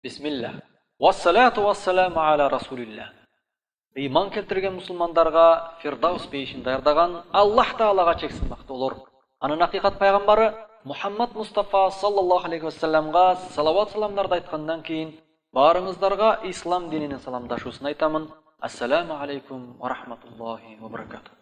Бисмилlah. Вассалату вассаламу аля расулилlah. Иман келтірген мұсылмандарға Фирдаус бейішін даярдаған Аллах Таалаға чексіз мақтаулар. Анын ақиқат пайғамбары Мұхаммад Мустафа саллаллаху алейхи вассаламға салават саламдарды айтқандан кейін барыңыздарға ислам динінің саламдашусын айтамын. Ассаламу алейкум ва рахматуллахи ва баракату.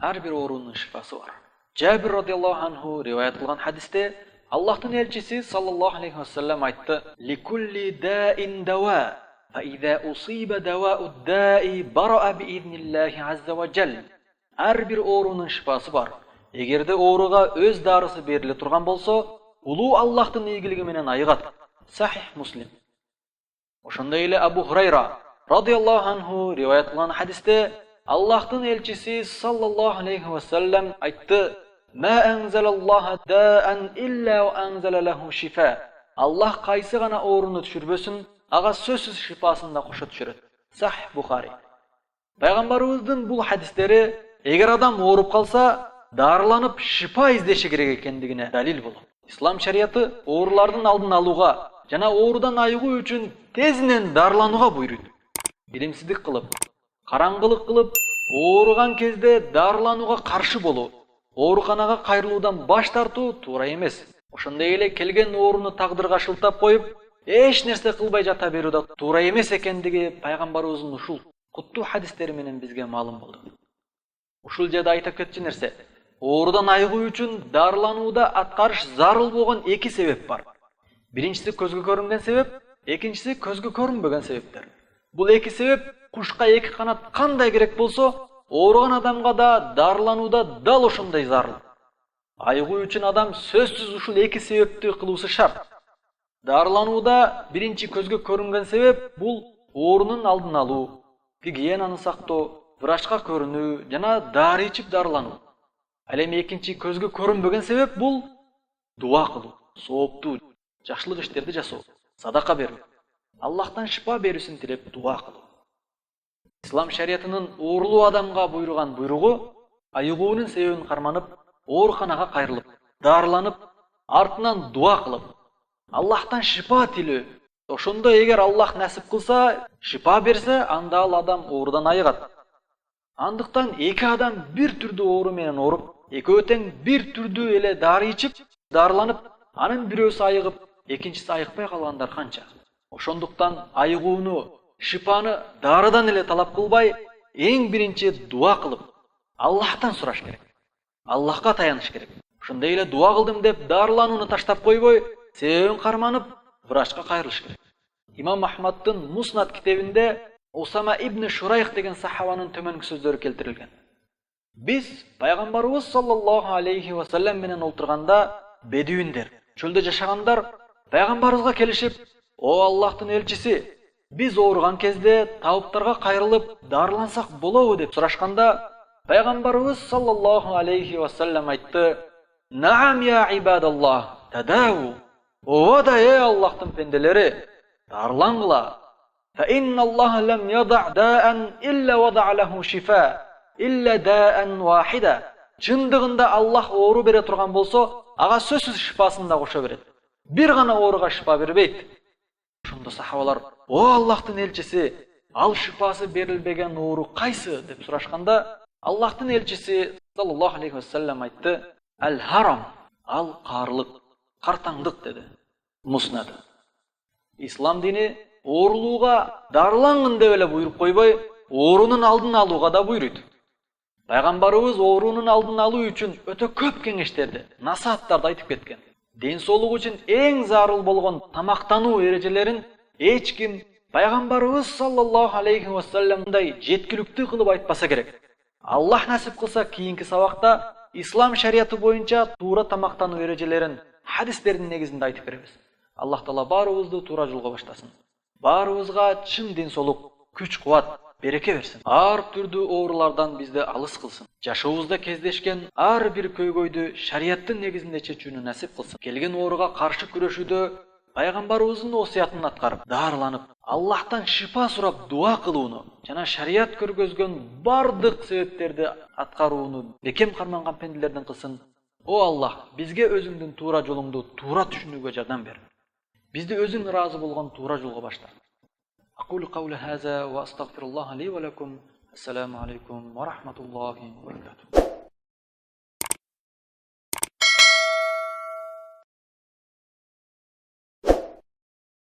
Әрбір орынның шифасы бар. Джабир радиаллаху анху риwayat қылған хадисте Аллахтың елшісі саллаллаху алейхи вассалам айтты: "Ликулли даин дава, фа иза усиба давау даи бараа биизниллахи азза ва жал." Әрбір орынның шифасы бар. Егерде оруға өз дарысы беріле тұрған болса, улуу Аллахтың ийгилиги менен айыгат. Сахих Муслим. Ошондой эле Абу Хурайра радиаллаху анху риwayat кылган хадисте Аллахтың елчisi саллаллаху алейхи вассалам айтты: "Ма анзалаллаху даан илля ва анзала лаху шифа." Аллах кайсы гана ооруну түшүрбөсүн, ага сөзсүз шифасын да кошо түшүрөт. Сахих Бухари. Пайгамбарыбыздын бул хадистери эгер адам ооруп калса, дарыланып шифа издеши керек экендигине далил болот. Ислам шариаты оорулардын алдын алууга жана оорудан айыгуу үчүн тезинен дарыланууга буйруйт. Билимсиздик кылып, караңгылык кылып, ооруган кезде дарыланууга каршы болуу, ооруканага кайрылуудан баш тартуу туура эмес. Ошондой эле келген ооруну тагдырга шылтап коюп, эч нерсе кылбай жата берүү да туура эмес экендиги пайгамбарыбыздын ушул куттуу хадистери менен бизге маалым болду. Ушул жерде айтып кетчү нерсе, оорудан айыгуу үчүн дарыланууда аткарыш зарыл болгон эки себеп бар. Биринчиси көзгө көрүнгөн себеп, экинчиси көзгө көрүнбөгөн себептер. Бул эки себеп кушка эки канат кандай керек болсо, ооруган адамга да дарыланууда дал ошондой зарыл. Айыгуу үчүн адам сөзсүз ушул эки себепти кылуусу шарт. Дарыланууда биринчи көзгө көрүнгөн себеп бул оорунун алдын алуу, гигиенаны сактоо, врачка көрүнүү жана дары ичип дарылануу. Ал эми экинчи көзгө көрүнбөгөн себеп бул дуа кылуу, сооптуу, жакшылык иштерди жасоо, садака берүү, Аллахтан шифа берүүсүн тилеп дуа кылуу. Ислам шариятынын оорулуу адамга буйруган буйругу айыгуунун себебин карманып, ооруканага кайрылып, дарыланып, артынан дуа кылып, Аллахтан шифа тилөө. Ошондо эгер Аллах насип кылса, шифа берсе, анда ал адам оорудан айыгат. Андыктан эки адам бир түрдүү оору менен ооруп, экөө тең бир түрдүү эле дары ичип, дарыланып, анын бирөөсү айыгып, экинчиси айыкпай калгандар канча. Ошондуктан айыгууну, шифаны дарыдан эле талап кылбай, эң биринчи дуа кылып, Аллахтан сураш керек. Аллахка таяныш керек. Ошондой эле дуа кылдым деп дарыланууну таштап койбой, себебин карманып, врачка кайрылыш керек. Имам Ахмаддын Муснад китебинде Усама ибн Шурайх деген сахабанын төмөнкү сөздөрү келтирилген. Биз пайгамбарыбыз саллаллаху алейхи вассалам менен олтурганда бедуиндер, чөлдө жашагандар пайгамбарыбызга келишип: "О Аллахтын элчиси, биз ооруган кезде табыптарга кайрылып дарылансак болобу?" деп сурашканда, пайгамбарыбыз саллаллаху алейхи вассалам айтты: "Наам я ибадаллах, тадау." Ооба да Аллахтын пенделери, дарылангыла. Fa inna Allah lam yada' da'an illa wada'a lahu shifa illa da'an wahida. Чындыгында Аллах оору бере турган болсо, ага сөзсүз шифасын да кошо берет. Бир гана ооруга шифа бербейт. Ошондо сахабалар: "О Аллахтын элчиси, ал шифасы берилбеген оору кайсы?" деп сурашканда, Аллахтын элчиси саллаллаху алейхи вассалам айтты: "Ал-харам, ал каарлык, картаңдык" деди. Муснад. Ислам дини оорулууга дарылангын деп эле буйруп койбой, оорунун алдын алууга да буйруйт. Пайгамбарыбыз оорунун алдын алуу үчүн өтө көп кеңештерди, насааттарды айтып кеткен. Ден соолук үчүн эң зарыл болгон тамактануу эрежелерин эч ким пайгамбарыбыз саллаллаху алейхи вассаламдай жеткиликтүү кылып айтпаса керек. Аллах насип кылса, кийинки сабакта ислам шариаты боюнча туура тамактануу эрежелерин хадистердин негизинде айтып беребиз. Аллах Таала баарыбызды туура жолго баштасын. Баарыбызга чын ден соолук, күч кубат, береке берсин. Ар түрдүү оорулардан бизди алыс кылсын. Жашообузда кездешкен ар бир көйгөйдү шариаттын негизинде чечүүнү насип кылсын. Келген ооруга каршы күрөшүүдө пайгамбарыбыздын осуятын аткарып, дарыланып, Аллахтан шифа сурап дуа кылууну жана шарият көргөзгөн бардык себептерди аткарууну бекем карманган пенделерден кылсын. О Аллах, бизге өзүңдүн туура жолуңду туура түшүнүүгө жардам бер. Бизди өзүң ыраазы болгон туура жолго башла. Aqulu qawli hadha wa astaghfirullah li wa lakum. Assalamu alaykum wa rahmatullahi wa barakatuh.